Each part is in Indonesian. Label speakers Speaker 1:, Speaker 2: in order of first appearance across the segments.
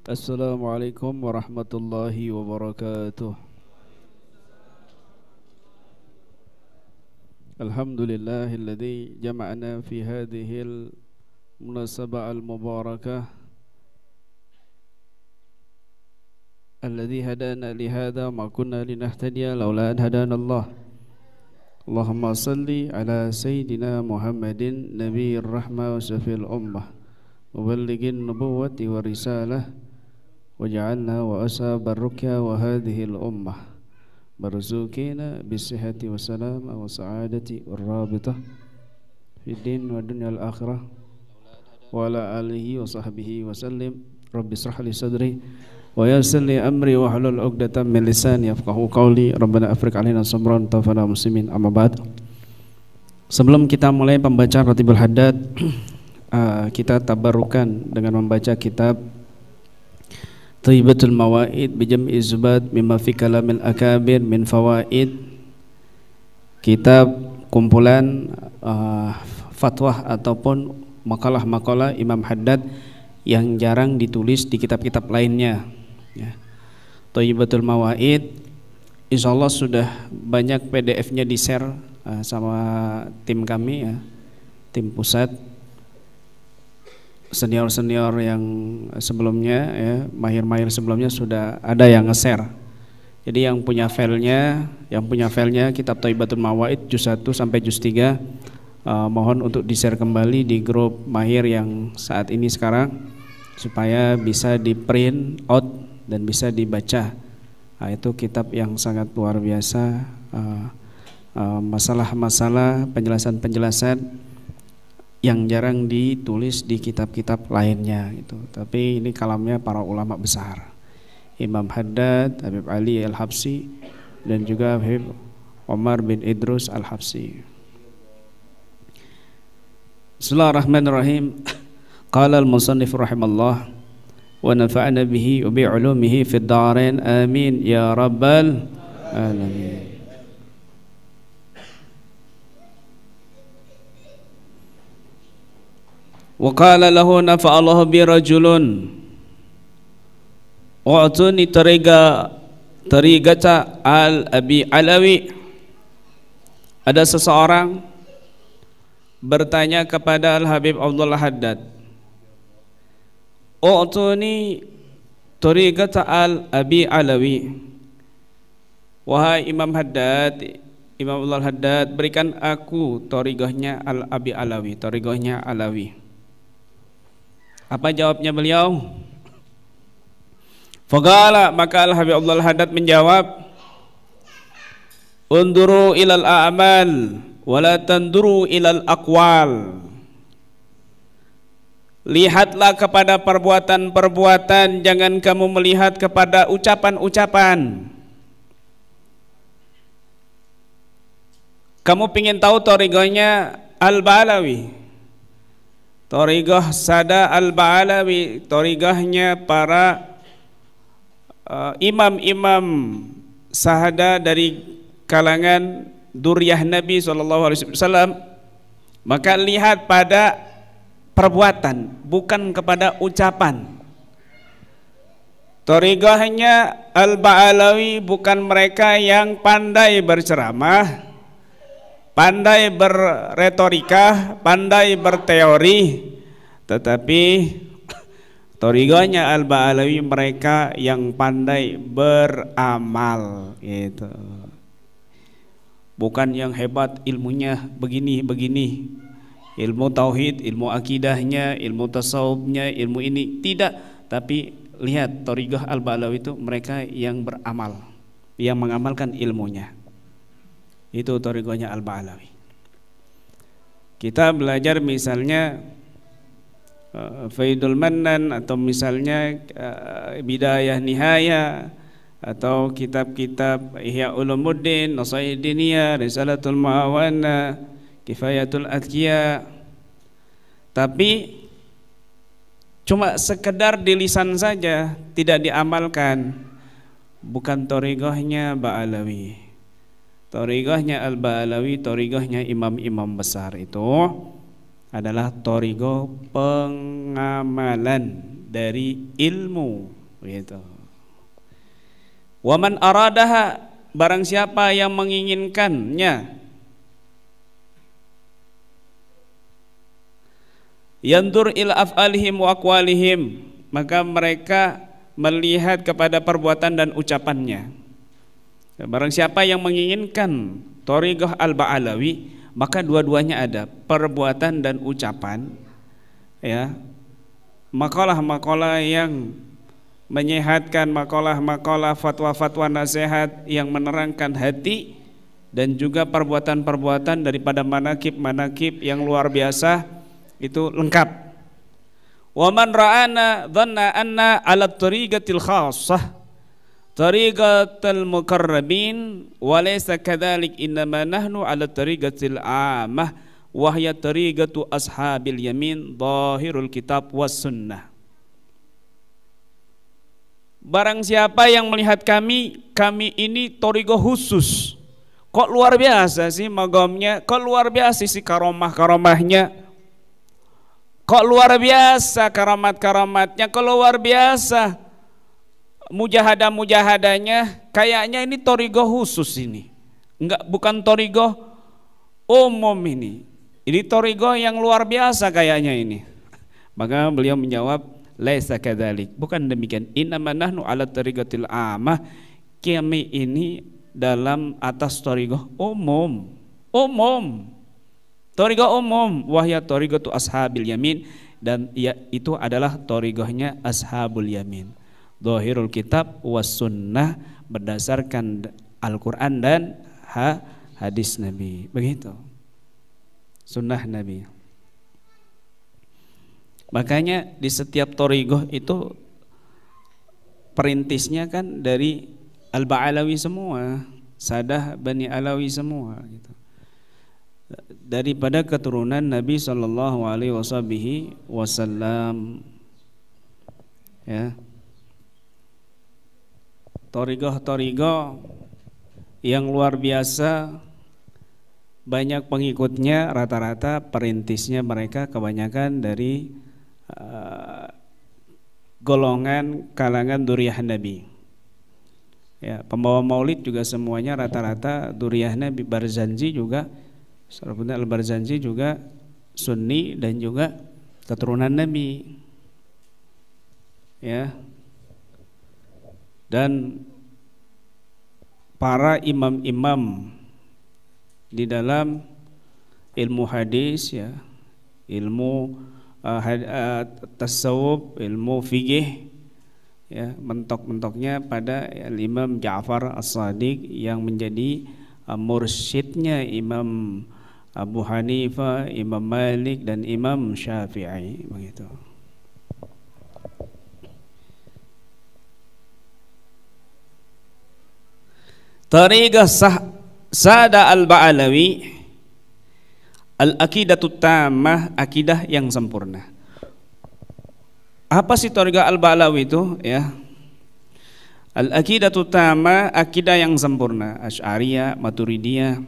Speaker 1: Assalamualaikum warahmatullahi wabarakatuh. Alhamdulillahilladzi jama'ana fi hadhil munasabah al-mubarakah alladzi hadana li hadha ma kunna linahtadiya laula an hadana Allah. Allahumma salli ala sayyidina Muhammadin nabiyir rahmah wa syafil ummah muballighin nubuwwati wa risalah waj'alna wa ashabar rukya wa hadhil ummah barzukina bisihhati wa salama wa sa'adati war rabitah fid din wa dunyal akhirah wa ala alihi wa sahbihi wa sallim. Rabbi israh li sadri wa yassir li amri wa hlul 'uqdatam min lisani yafqahu qawli. Rabbana afriq 'alaina sabran tawfana muslimin. Amma ba'd. Sebelum kita mulai pembacaan Ratibul Haddad, kita tabarukan dengan membaca kitab Thayyibatul Mawaid bijam'i zubat mimma fi kalamil akabir min fawaid, kitab kumpulan fatwa ataupun makalah-makalah Imam Haddad yang jarang ditulis di kitab-kitab lainnya ya. Thayyibatul Mawaid insyaallah sudah banyak PDF-nya di-share sama tim kami ya, tim pusat. Senior-senior yang sebelumnya ya, mahir-mahir sebelumnya sudah ada yang nge-share. Jadi yang punya filenya kitab Thayyibatul Mawaid juz 1 sampai juz 3 mohon untuk di-share kembali di grup mahir yang saat ini sekarang supaya bisa di-print out dan bisa dibaca. Itu kitab yang sangat luar biasa, masalah-masalah penjelasan-penjelasan yang jarang ditulis di kitab-kitab lainnya gitu. Tapi ini kalamnya para ulama besar, Imam Haddad, Habib Ali Al-Habsyi dan juga Habib Omar bin Idrus Al-Habsyi. Bismillahirrahmanirrahim. Qala al-musannif rahimallah wa nafa'ana bihi wa bi 'ulumihi fid dharain amin ya rabbal alamin. Wa qala lahu nafa'allahu bi rajulun wa'tuni tarigata al-abi alawi. Ada seseorang bertanya kepada Al-Habib Abdullah Haddad, "U'tuni tarigata al-abi alawi." Wahai Imam Haddad, Imam Abdullah Haddad, berikan aku tarigahnya al-abi alawi, tarigahnya alawi. Apa jawabnya beliau? Faqala, maka Al-Habib Abdullah Haddad menjawab, "Unduru ilal a'mal wa la tanduru ilal aqwal." Lihatlah kepada perbuatan-perbuatan, jangan kamu melihat kepada ucapan-ucapan. Kamu ingin tahu thariqahnya Al-Ba'alawi? Thariqah Sada Al-Ba'alawi, thariqahnya para imam-imam sahada dari kalangan duriyah Nabi SAW. Maka lihat pada perbuatan, bukan kepada ucapan. Thariqahnya Al-Ba'alawi bukan mereka yang pandai berceramah, pandai berretorika, pandai berteori, tetapi thariqahnya Al-Ba'alawi mereka yang pandai beramal gitu. Bukan yang hebat ilmunya begini-begini, ilmu tauhid, ilmu akidahnya, ilmu tasawufnya, ilmu ini tidak, tapi lihat thariqah Al-Ba'alawi itu mereka yang beramal, yang mengamalkan ilmunya. Itu thariqahnya Al-Ba'alawi. Kita belajar misalnya Faidul Mannan atau misalnya Bidayah Nihayah atau kitab-kitab Ihya Ulumuddin, Nasaih Diniyah, Risalatul Ma'awana, Kifayatul Adkiya, tapi cuma sekedar di lisan saja, tidak diamalkan, bukan thariqahnya Ba'alawi. Thariqahnya Al-Ba'alawi, thariqahnya imam-imam besar itu adalah thariqah pengamalan dari ilmu, gitu. Waman aradaha, barang siapa yang menginginkannya, yandur ila af'alihim wa aqwalihim, maka mereka melihat kepada perbuatan dan ucapannya. Barang siapa yang menginginkan thariqah al-Ba'alawi, maka dua-duanya ada, perbuatan dan ucapan, ya. Makalah-makalah yang menyehatkan, makalah-makalah, fatwa-fatwa nasihat yang menerangkan hati, dan juga perbuatan-perbuatan daripada manakib-manakib yang luar biasa, itu lengkap. Wa man ra'ana dhanna anna 'ala tariqatil khassah tariqatul muqarrabin wa laysa kadzalik, innama nahnu 'ala tariqatil 'ammah wa hiya tariqatu ashabil yamin dhahirul kitab was sunnah. Barang siapa yang melihat kami ini thariqah khusus. Kok luar biasa sih magamnya, kok luar biasa sih karomah-karomahnya, kok luar biasa karamat-karamatnya, kok luar biasa mujahadah-mujahadanya, kayaknya ini thariqah khusus ini. Enggak, bukan thariqah umum ini. Ini thariqah yang luar biasa kayaknya ini. Maka beliau menjawab, laisa kadzalik, bukan demikian. Innama nahnu 'ala tariqatil 'ammah, kami ini dalam atas thariqah umum. Thariqah umum, wahya thariqatu ashabil yamin, dan itu adalah thariqahnya ashabul yamin. Dhahirul kitab was sunnah, berdasarkan Al-Qur'an dan hadis Nabi. Begitu. Sunnah Nabi. Makanya di setiap thariqah itu perintisnya kan dari Al-Ba'alawi semua, Sadah Bani Alawi semua, gitu. Daripada keturunan Nabi sallallahu alaihi wasallam, ya. Thariqah yang luar biasa, banyak pengikutnya, rata-rata perintisnya mereka kebanyakan dari golongan kalangan duriyah Nabi. Ya, pembawa maulid juga semuanya rata-rata duriyah Nabi. Barzanji juga, Syarafuddin Al-Barzanji juga Sunni dan juga keturunan Nabi. Ya. Dan para imam-imam di dalam ilmu hadis, ya, ilmu tasawuf, ilmu fikih, ya, mentok-mentoknya pada Imam Ja'far As-Shadiq yang menjadi mursyidnya Imam Abu Hanifah, Imam Malik dan Imam Syafi'i, begitu. Tariqah Sada Al-Ba'alawi, Al-Aqidatut Tammah, akidah yang sempurna. Apa sih thariqah Al-Ba'alawi itu, ya? Al-Aqidatut Tammah, akidah yang sempurna, Asy'ariyah, Maturidiyah.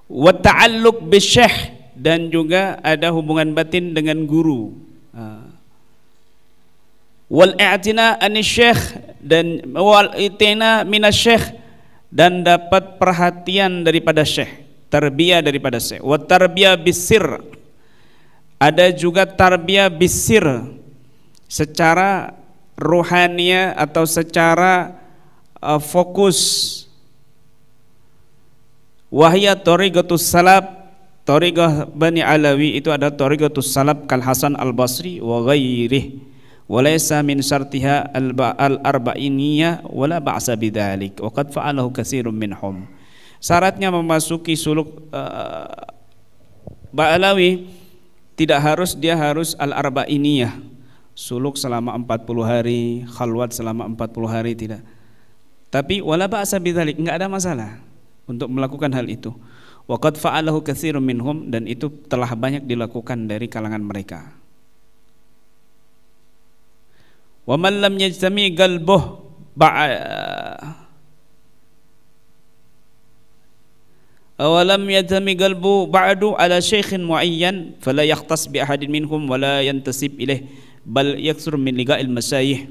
Speaker 1: Wa ta'alluq bisyekh, dan juga ada hubungan batin dengan guru. Wal i'tina anisyekh, dan wal i'tina minasyekh, dan dapat perhatian daripada syekh, tarbiyah daripada syekh. Wa tarbiyah bisir, ada juga tarbiyah bisir, secara ruhania atau secara fokus. Wahya thariqatus salaf, thariqah Bani Alawi itu ada thariqatus salaf kal Hasan Al-Basri wa ghairihi. Walaysa min syartiha al-arba'iniyah wala ba'sa bidzalik wa qad fa'alahu katsirun minhum. Syaratnya memasuki suluk Ba'alawi tidak harus dia harus al-arba'iniyah, suluk selama 40 hari, khalwat selama 40 hari, tidak. Tapi wala ba'sa bidzalik, enggak ada masalah untuk melakukan hal itu. Wa qad fa'alahu katsirun minhum, dan itu telah banyak dilakukan dari kalangan mereka. Wa man lam yajtami awalam yadhami qalbu ba'du ala syaikhin muayyan fala yahtas bi ahadin minhum wala yantasib ilaih bal yaksur min liqa'il masyayikh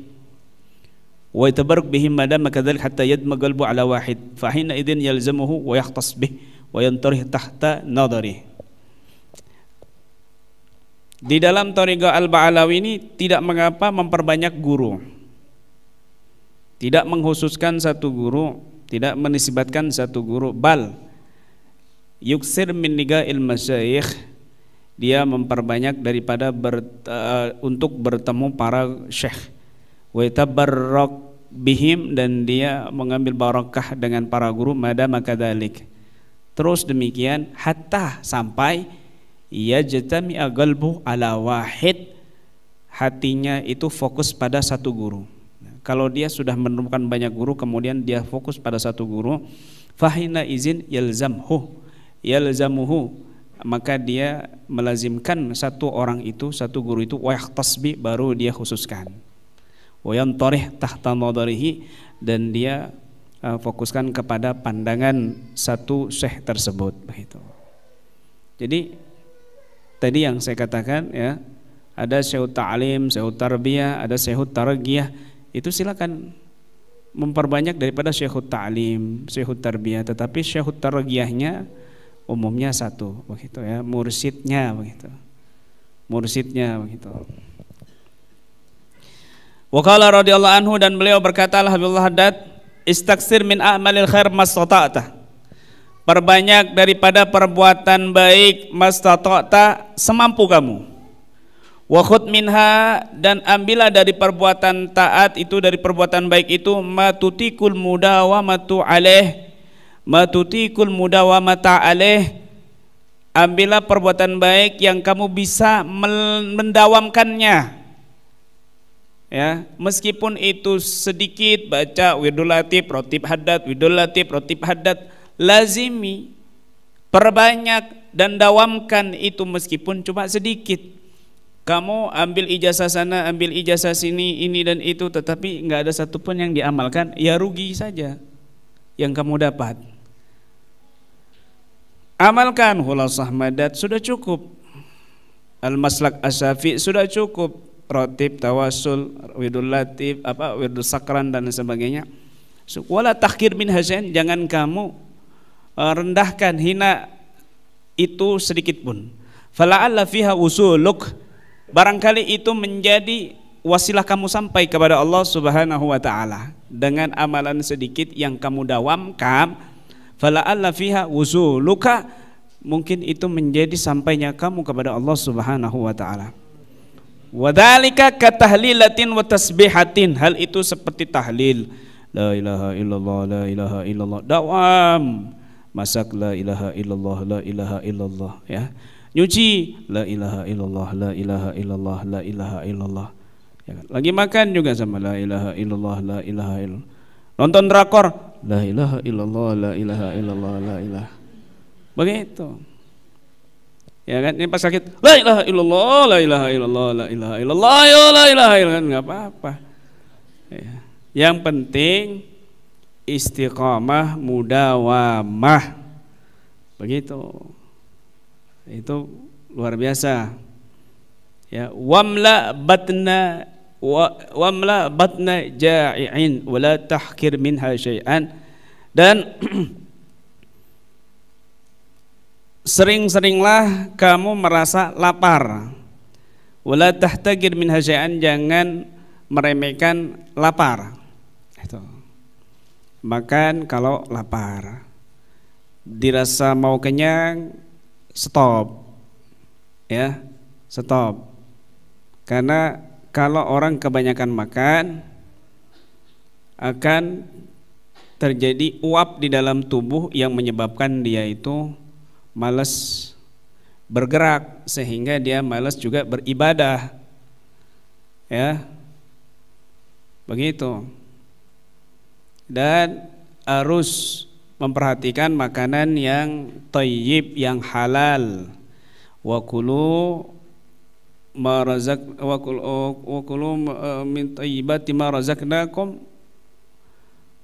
Speaker 1: wa yatabarrak bihim madama kadzalik hatta yadma qalbu ala wahid fa hina idzin yalzamuhu wa yahtas bih wa yantarih tahta nadari. Di dalam Thariqah Al-Ba'alawi ini tidak mengapa memperbanyak guru, tidak mengkhususkan satu guru, tidak menisbatkan satu guru, bal yuksir min liqa'il masyayikh, dia memperbanyak daripada untuk bertemu para syekh, wa tabarrak bihim, dan dia mengambil barakah dengan para guru, madama kadzalik, terus demikian hatta sampai yajtami'a qalbu ala wahid, hatinya itu fokus pada satu guru. Kalau dia sudah menemukan banyak guru kemudian dia fokus pada satu guru, fahina izin yalzamuhu, maka dia melazimkan satu orang itu, satu guru itu, wa yahtasbi, baru dia khususkan, wa yantarih tahta nadarihi, dan dia fokuskan kepada pandangan satu syekh tersebut, begitu. Jadi tadi yang saya katakan ya, ada syekh ta'lim, syekh tarbiyah, ada syekh tarqiyah, itu silakan memperbanyak daripada syekh ta'lim, syekh tarbiyah, tetapi syekh tarqiyahnya umumnya satu, begitu ya, mursyidnya begitu. Mursyidnya begitu. Wa qala radhiyallahu anhu, dan beliau berkata, Habibullah Haddad, istaksir min a'malil khair mastata'ta, perbanyak daripada perbuatan baik mastata'ta, semampu kamu. Wa khudh minha, dan ambillah dari perbuatan taat itu, dari perbuatan baik itu, matutikul mudawamatu alaih, matutikul mudawamata alaih, ambillah perbuatan baik yang kamu bisa mendawamkannya. Ya, meskipun itu sedikit, baca wirdul latif, rotib haddad, wirdul latif, rotib haddad, lazimi, perbanyak dan dawamkan itu meskipun cuma sedikit. Kamu ambil ijazah sana, ambil ijazah sini, ini dan itu, tetapi nggak ada satupun yang diamalkan, ya rugi saja yang kamu dapat. Amalkan Khulasah Madad, sudah cukup. Al-Maslak Asyafi sudah cukup. Rotib, tawasul, wirdul latif, wirdul sakran dan sebagainya. Wala takhir min hasan, jangan kamu rendahkan, hina itu sedikit pun. Fala'alla fiha usuluk, barangkali itu menjadi wasilah kamu sampai kepada Allah Subhanahu wa taala dengan amalan sedikit yang kamu dawamkan. Fala'alla fiha usuluka, mungkin itu menjadi sampainya kamu kepada Allah Subhanahu wa taala. Wadhalika katahlilatin wa tasbihatin, hal itu seperti tahlil, la ilaha illallah, la ilaha illallah, dawam. Masak, la ilaha illallah, la ilaha illallah, ya. Nyuci, la ilaha illallah, la ilaha illallah, la ilaha illallah, ya kan? Lagi makan juga sama, la ilaha illallah, la ilaha illallah. Nonton drakor, la ilaha illallah, la ilaha illallah, la ilaha, begitu. Ya kan, ini pas sakit, la ilaha illallah, la ilaha illallah, la ilaha illallah, ya la ilaha illallah, enggak apa-apa. Ya. Yang penting istiqamah, mudawamah, begitu. Itu luar biasa. Ya, wamla batna ja'i'in wala tahkir minha syai'an, dan sering-seringlah kamu merasa lapar. Wala tahtagir min hasya'an, jangan meremehkan lapar. Itu. Makan kalau lapar. Dirasa mau kenyang, stop. Ya, stop. Karena kalau orang kebanyakan makan akan terjadi uap di dalam tubuh yang menyebabkan dia itu malas bergerak, sehingga dia malas juga beribadah, ya, begitu. Dan harus memperhatikan makanan yang thayyib, yang halal. Wa kulu min thayyibati ma razaqnakum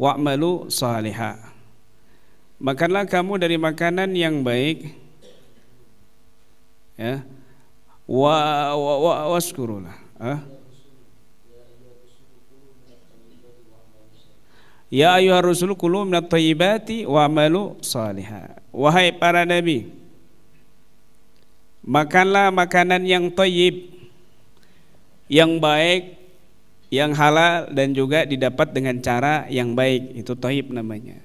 Speaker 1: wa'malu salihah. Makanlah kamu dari makanan yang baik, ya. Waskurulah. Ya ayyuhar rusulu kulu minat thayyibati wa amalu salihah. Wahai para nabi, makanlah makanan yang thayyib, yang baik, yang halal dan juga didapat dengan cara yang baik. Itu thayyib namanya.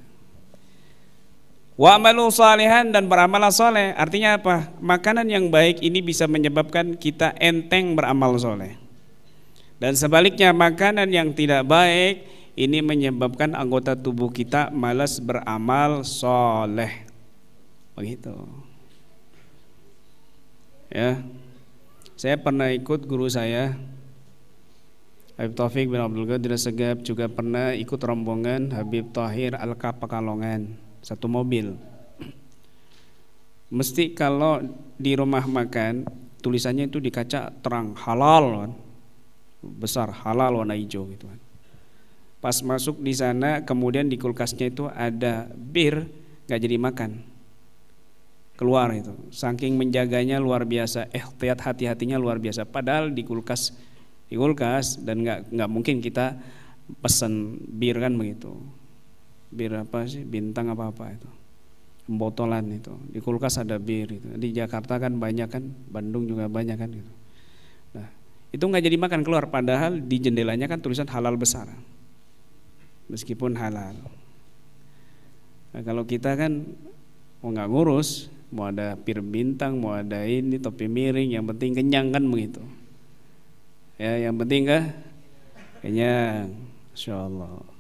Speaker 1: Wa amalu salihan, dan beramal soleh. Artinya apa? Makanan yang baik ini bisa menyebabkan kita enteng beramal soleh. Dan sebaliknya makanan yang tidak baik ini menyebabkan anggota tubuh kita malas beramal soleh. Begitu. Ya, saya pernah ikut guru saya Habib Taufik bin Abdul Qadir Segaf, juga pernah ikut rombongan Habib Tahir Alka Pekalongan, satu mobil. Mesti kalau di rumah makan tulisannya itu di kaca terang halal kan, besar halal warna hijau gitu kan. Pas masuk di sana kemudian di kulkasnya itu ada bir, nggak jadi makan, keluar itu. Saking menjaganya luar biasa, hati-hatinya luar biasa. Padahal di kulkas dan nggak mungkin kita pesen bir kan begitu. Bir apa sih, bintang apa itu, botolan itu. Di kulkas ada bir itu. Di Jakarta kan banyak kan, Bandung juga banyak kan gitu. Nah itu nggak jadi makan, keluar. Padahal di jendelanya kan tulisan halal besar, meskipun halal. Nah, kalau kita kan mau nggak ngurus, mau ada pir bintang, mau ada ini topi miring, yang penting kenyang kan begitu. Ya, yang penting kenyang, insyaallah.